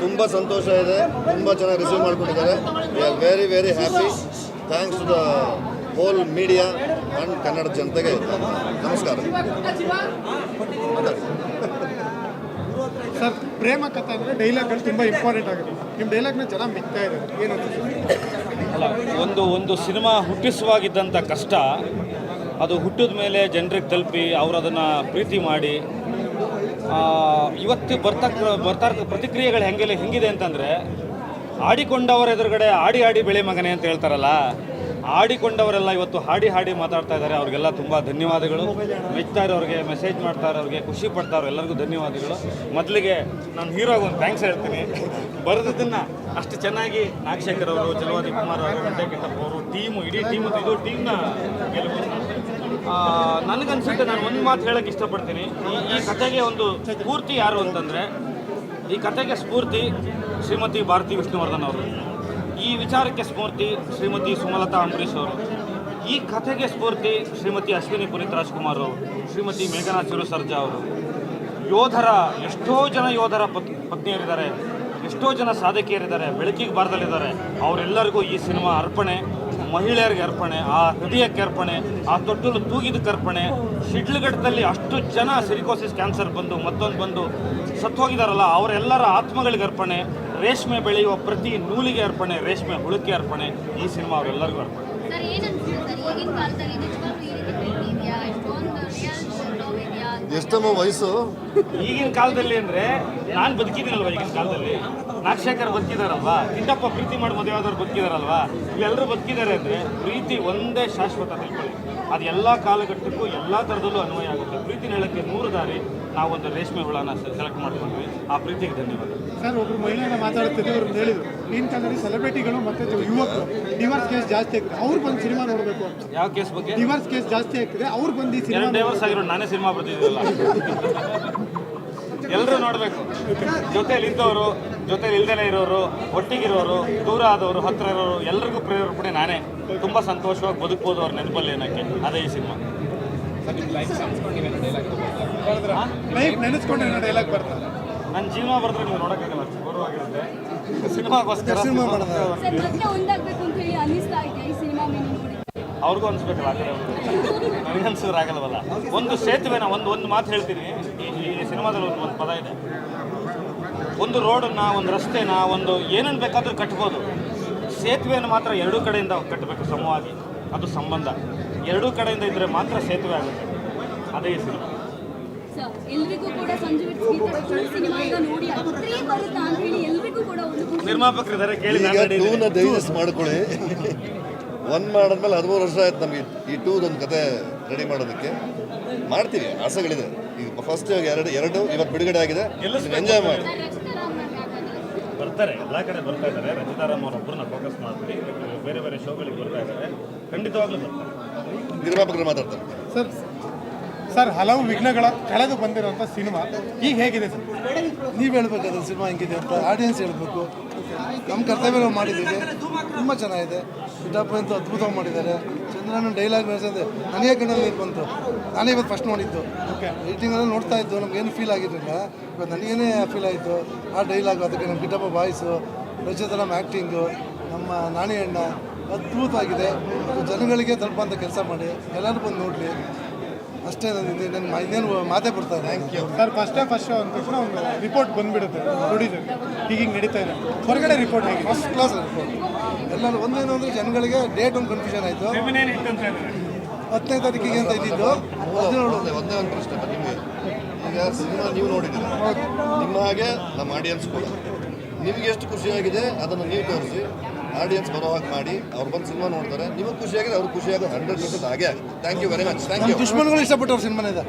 ತುಂಬ ಸಂತೋಷ ಇದೆ, ತುಂಬ ಚೆನ್ನಾಗಿ ರಿಸೀವ್ ಮಾಡಿಕೊಂಡಿದ್ದಾರೆ. We are very very happy. Thanks to the whole media and Kannada ಜನತೆಗೆ ನಮಸ್ಕಾರ. ಸರ್, ಪ್ರೇಮ ಕಥೆ ಅಂದರೆ ಡೈಲಾಗ್ಗಳು ತುಂಬ ಇಂಪಾರ್ಟೆಂಟ್ ಆಗುತ್ತೆ. ನಿಮ್ಮ ಡೈಲಾಗ್ನ ಜನ ಮೆಚ್ತಾ ಇದ್ದಾರೆ, ಏನು ಅಲ್ಲ, ಒಂದು ಸಿನಿಮಾ ಹುಟ್ಟಿಸುವಾಗಿದ್ದಂಥ ಕಷ್ಟ ಅದು ಹುಟ್ಟಿದ ಮೇಲೆ ಜನರಿಗೆ ತಲುಪಿ ಅವರು ಅದನ್ನು ಪ್ರೀತಿ ಮಾಡಿ ಇವತ್ತು ಬರ್ತಾ ಪ್ರತಿಕ್ರಿಯೆಗಳು ಹೆಂಗಿದೆ ಅಂತಂದರೆ, ಆಡಿಕೊಂಡವರ ಎದುರುಗಡೆ ಆಡಿ ಬೆಳೆ ಮಗನೆ ಅಂತ ಹೇಳ್ತಾರಲ್ಲ, ಆಡಿಕೊಂಡವರೆಲ್ಲ ಇವತ್ತು ಹಾಡಿ ಮಾತಾಡ್ತಾ ಇದ್ದಾರೆ. ಅವ್ರಿಗೆಲ್ಲ ತುಂಬ ಧನ್ಯವಾದಗಳು. ಮೆಚ್ತಾ ಇರೋರಿಗೆ, ಮೆಸೇಜ್ ಮಾಡ್ತಾ ಇರೋರಿಗೆ, ಖುಷಿ ಪಡ್ತಾ ಇರೋ ಎಲ್ಲರಿಗೂ ಧನ್ಯವಾದಗಳು. ಮೊದಲಿಗೆ ನಾನು ಹೀರೋಗೆ ಒಂದು ಥ್ಯಾಂಕ್ಸ್ ಹೇಳ್ತೀನಿ. ಬರೆದದನ್ನು ಅಷ್ಟು ಚೆನ್ನಾಗಿ ನಾಗಶೇಖರ್ ಅವರು, ಜಲವಾದಿ ಕುಮಾರ್ ಅವರು, ವೆಂಕಟೇಶಪ್ಪ ಅವರು, ಇಡೀ ಟೀಮ್ನ ಗೆಲುವು. ನನಗನ್ಸುತ್ತೆ, ನಾನು ಒಂದು ಮಾತು ಹೇಳೋಕ್ಕೆ ಇಷ್ಟಪಡ್ತೀನಿ. ಈ ಕಥೆಗೆ ಒಂದು ಸ್ಫೂರ್ತಿ ಯಾರು ಅಂತಂದರೆ, ಈ ಕಥೆಗೆ ಸ್ಫೂರ್ತಿ ಶ್ರೀಮತಿ ಭಾರತಿ ವಿಷ್ಣುವರ್ಧನ್ ಅವರು, ಈ ವಿಚಾರಕ್ಕೆ ಸ್ಫೂರ್ತಿ ಶ್ರೀಮತಿ ಸುಮಲತಾ ಅಂಬರೀಶ್ ಅವರು, ಈ ಕಥೆಗೆ ಸ್ಫೂರ್ತಿ ಶ್ರೀಮತಿ ಅಶ್ವಿನಿ ಪುನೀತ್ ರಾಜ್ಕುಮಾರ್ ಅವರು, ಶ್ರೀಮತಿ ಮೇಘನಾ ಚಿರು ಸರ್ಜಾ ಅವರು. ಎಷ್ಟೋ ಜನ ಯೋಧರ ಪತ್ನಿಯರಿದ್ದಾರೆ, ಎಷ್ಟೋ ಜನ ಸಾಧಕಿಯರಿದ್ದಾರೆ, ಬೆಳಕಿಗೆ ಬಾರದಲ್ಲಿದ್ದಾರೆ. ಅವರೆಲ್ಲರಿಗೂ ಈ ಸಿನಿಮಾ ಅರ್ಪಣೆ. ಮಹಿಳೆಯರಿಗೆ ಅರ್ಪಣೆ, ಆ ಹೃದಯಕ್ಕೆ ಅರ್ಪಣೆ, ಆ ತೊಟ್ಟಲು ತೂಗಿದಕ್ಕೆ ಅರ್ಪಣೆ. ಶಿಡ್ಲಘಟ್ಟದಲ್ಲಿ ಅಷ್ಟು ಜನ ಸಿಲಿಕೋಸಿಸ್ ಕ್ಯಾನ್ಸರ್ ಬಂದು ಸತ್ತೋಗಿದಾರಲ್ಲ, ಅವರೆಲ್ಲರ ಆತ್ಮಗಳಿಗೆ ಅರ್ಪಣೆ. ರೇಷ್ಮೆ ಬೆಳೆಯುವ ಪ್ರತಿ ನೂಲಿಗೆ ಅರ್ಪಣೆ, ರೇಷ್ಮೆ ಹುಳುಕ್ಕೆ ಅರ್ಪಣೆ. ಈ ಸಿನಿಮಾ ಅವರೆಲ್ಲರಿಗೂ ಅರ್ಪಣೆ. ಎಷ್ಟಮ್ಮ ವಯಸ್ಸು ಈಗಿನ ಕಾಲದಲ್ಲಿ ಅಂದರೆ, ನಾನು ಬದುಕಿದ್ದೀನಲ್ವ ಈಗಿನ ಕಾಲದಲ್ಲಿ. ನಾಗಶೇಖರ್ ಬದುಕಿದಾರಲ್ವಾ, ಕಿಟ್ಟಪ್ಪ ಪ್ರೀತಿ ಮಾಡಿ ಮದುವೆ ಆದವ್ರು ಬದುಕಿದಾರಲ್ವಾ, ಇವೆಲ್ಲರೂ ಬದುಕಿದ್ದಾರೆ ಅಂದರೆ ಪ್ರೀತಿ ಒಂದೇ ಶಾಶ್ವತ ತಿಳ್ಕೊಳ್ಳಿ. ಅದು ಎಲ್ಲ ಕಾಲಘಟ್ಟಕ್ಕೂ ಎಲ್ಲ ಥರದಲ್ಲೂ ಅನ್ವಯ ಆಗುತ್ತೆ. ಪ್ರೀತಿ ಹೇಳೋಕ್ಕೆ 100 ದಾರಿ. ನಾವೊಂದು ರೇಷ್ಮೆ ಹುಳನ ಸೆಲೆಕ್ಟ್ ಮಾಡ್ಕೊಂಡ್ವಿ. ಆ ಪ್ರೀತಿಗೆ ಧನ್ಯವಾದ. ಸರ್, ಒಬ್ಬರು ಮಹಿಳೆಯನ್ನ ಮಾತಾಡ್ತಿದ್ದೆ, ಅವ್ರು ಹೇಳಿದ್ರು, ಈಗಿನ ಕಾಲದಲ್ಲಿ ಸೆಲೆಬ್ರಿಟಿಗಳು ಮತ್ತು ಯುವಕರು ಡಿವೋರ್ಸ್ ಕೇಸ್ ಜಾಸ್ತಿ ಆಗ್ತದೆ, ಅವ್ರು ಬಂದು ಸಿನಿಮಾ ನೋಡಬೇಕು ಅಂತ. ಯಾವ ಕೇಸ್ ಬಗ್ಗೆ? ಡಿವೋರ್ಸ್ ಕೇಸ್ ಜಾಸ್ತಿ ಆಗ್ತದೆ, ಅವ್ರು ಬಂದು ಈ ಸಿನಿಮಾ ಡೈವರ್ಸ್ ಆಗಿರೋ ನಾನೇ ಸಿನಿಮಾ ಬರ್ತಿದ್ದಿಲ್ಲ. ಎಲ್ಲರೂ ನೋಡಬೇಕು. ಜೊತೆಲಿ ಇದ್ದವರು, ಜೊತೆಲಿ ಇಲ್ದೇ ಇರೋರು, ಒಟ್ಟಿಗಿರೋರು, ದೂರ ಆದವರು, ಹತ್ತಿರ ಇರೋರು, ಎಲ್ಲರಿಗೂ ಪ್ರೇರೇಪಣೆ ನಾನೇ. ತುಂಬ ಸಂತೋಷವಾಗಿ ಬದುಕ್ಬೋದು ಅವ್ರ ನೆನಪಲ್ಲಿ ಏನಕ್ಕೆ. ಅದೇ ಈ ಸಿನಿಮಾ. ಲೈಫ್ ನೆನೆಸ್ಕೊಂಡ್ರೆ ಡೈಲಾಗ್ ಬರ್ತದೆ. ನನ್ನ ಜೀವನ ಬರೆದ್ರೆ ನೀವು ನೋಡೋಕ್ಕಾಗಲ್ಲ, ಗೌರವಾಗಿರುತ್ತೆ. ಸಿನಿಮಾಗೋಸ್ಕರ ಅವ್ರಿಗೂ ಅನ್ಸ್ಬೇಕಲ್ಲ, ಆ ಕಡೆ ನನಗೆ ಅನ್ಸೋರಾಗಲ್ವಲ್ಲ. ಒಂದು ಸೇತುವೆನ ಒಂದು ಮಾತು ಹೇಳ್ತೀನಿ. ಈ ಸಿನಿಮಾದಲ್ಲಿ ಒಂದು ಪದ ಇದೆ. ಒಂದು ರೋಡನ್ನ, ಒಂದು ರಸ್ತೆನ, ಒಂದು ಏನನ್ನು ಬೇಕಾದರೂ ಕಟ್ಬೋದು. ಸೇತುವೆಯನ್ನು ಮಾತ್ರ ಎರಡೂ ಕಡೆಯಿಂದ ಕಟ್ಟಬೇಕು ಸಮವಾಗಿ. ಅದು ಸಂಬಂಧ ಎರಡೂ ಕಡೆಯಿಂದ ಇದ್ದರೆ ಮಾತ್ರ ಸೇತುವೆ ಆಗುತ್ತೆ. ಅದೇ ಈ ಸಿನಿಮಾ. ನಿರ್ಮಾಪಕರಿದ್ದಾರೆ, ಕೇಳಿ. ಡೈಜೆಸ್ಟ್ ಮಾಡ್ಕೊಳ್ಳಿ. 1 ಮಾಡಿದ್ಮೇಲೆ 13 ವರ್ಷ ಆಯ್ತು ನಮಗೆ ಈ 2 ಒಂದು ಕತೆ ರೆಡಿ ಮಾಡೋದಕ್ಕೆ. ಮಾಡ್ತೀವಿ, ಆಸೆಗಳಿದೆ. ಈಗ ಫಸ್ಟ್ ಎರಡು ಇವತ್ತು ಬಿಡುಗಡೆ ಆಗಿದೆ, ಎಂಜಾಯ್ ಮಾಡಿ. ಬರ್ತಾರೆ, ಎಲ್ಲ ಕಡೆ ಬರ್ತಾ ಇದ್ದಾರೆ. ರಚಿತಾರಾಮ್ ಅವರೊಬ್ಬರನ್ನ ಫೋಕಸ್ ಮಾಡ್ತೀವಿ. ಬೇರೆ ಶೋಗಳಿಗೆ ಬರ್ತಾ ಇದ್ದಾರೆ, ಖಂಡಿತವಾಗ್ಲೂ ಬರ್ತಾರೆ. ನಿರ್ಮಾಪಕರು ಮಾತಾಡ್ತಾರೆ. ಸರ್, ಹಲವು ವಿಘ್ನಗಳ ಕಳೆದು ಬಂದಿರುವಂಥ ಸಿನಿಮಾ ಈಗ ಹೇಗಿದೆ ಸರ್? ನೀವು ಹೇಳ್ಬೇಕು ಅದು ಸಿನಿಮಾ ಹೆಂಗಿದೆ ಅಂತ, ಆಡಿಯನ್ಸ್ ಹೇಳಬೇಕು. ನಮ್ಮ ಕರ್ತವ್ಯ ಮಾಡಿದ್ದೀವಿ, ತುಂಬ ಚೆನ್ನಾಗಿದೆ. ಕಿಟ್ಟಪ್ಪ ಅಂತೂ ಅದ್ಭುತವಾಗಿ ಮಾಡಿದ್ದಾರೆ. ಚಂದ್ರನ ಡೈಲಾಗ್ ನಡೆಸಿದೆ, ನನಗೆ ಕಣ್ಣಲ್ಲಿ ನೀರು ಬಂತು. ನಾನೇ ಇವತ್ತು ಫಸ್ಟ್ ನೋಡಿದ್ದು. ರೈಟಿಂಗಲ್ಲಿ ನೋಡ್ತಾ ಇದ್ದು, ನಮಗೇನು ಫೀಲ್ ಆಗಿರಲಿಲ್ಲ. ಇವತ್ತು ನನಗೇನೇ ಫೀಲ್ ಆಯಿತು ಆ ಡೈಲಾಗು. ಅದಕ್ಕೆ ನಮ್ಮ ಕಿಟ್ಟಪ್ಪ ವಾಯ್ಸು, ರಚಿತಾರಾಮ್ ಆ್ಯಕ್ಟಿಂಗು, ನಮ್ಮ ನಾಣಿ ಅಣ್ಣ ಅದ್ಭುತವಾಗಿದೆ. ಜನಗಳಿಗೆ ತಲುಪಂಥ ಕೆಲಸ ಮಾಡಿ ಎಲ್ಲರೂ ಬಂದು ನೋಡಲಿ ಅಷ್ಟೇ. ನನ್ನ ಇನ್ನೇನು ಮಾತೇ ಬರ್ತಾ ಇದೆ. Thank you sir. ಫಸ್ಟ್ ಅಂದ ತಕ್ಷಣ ಒಂದು ರಿಪೋರ್ಟ್ ಬಂದುಬಿಡುತ್ತೆ ಪ್ರೊಡ್ಯೂಸರ್, ಹೀಗೆ ನಡೀತಾ ಇದೆ. ಹೊರಗಡೆ ರಿಪೋರ್ಟ್ ಹೇಗೆ? First class report. ಎಲ್ಲರೂ ಒಂದೇನು ಅಂದರೆ ಜನಗಳಿಗೆ ಡೇಟ್ ಒಂದು ಕನ್ಫ್ಯೂಷನ್ ಆಯಿತು. 10ನೇ ತಾರೀಕಿಗೆ ಅಂತ ಇದ್ದಿದ್ದು 17. ಒಂದೇ ಒಂದು ಪ್ರಶ್ನೆ ನಿಮಗೆ. ಈಗ ಸಿನಿಮಾ ನೀವು ನೋಡಿದ್ದೀರ, ನಿಮ್ಮ ಹಾಗೆ ನಮ್ಮ ಆಡಿಯನ್ಸ್ ಕೂಡ. ನಿಮ್ಗೆ ಎಷ್ಟು ಖುಷಿಯಾಗಿದೆ ಅದನ್ನು ನೀವು ತೋರಿಸಿ, ಆಡಿಯನ್ಸ್ ಬರೋ ಹಾಗೆ ಮಾಡಿ. ಅವ್ರು ಬಂದು ಸಿನಿಮಾ ನೋಡ್ತಾರೆ, ನಿಮಗೆ ಖುಷಿಯಾಗಿದೆ, ಅವ್ರಿಗೆ ಖುಷಿಯಾಗೋದು 100% ಹಾಗೆ ಆಗುತ್ತೆ. Thank you very much. Thank you. ದುಶ್ಮನ್ಗಳು ಇಷ್ಟಪಟ್ಟವ್ರು ಸಿನಿಮಾನಿದೆ.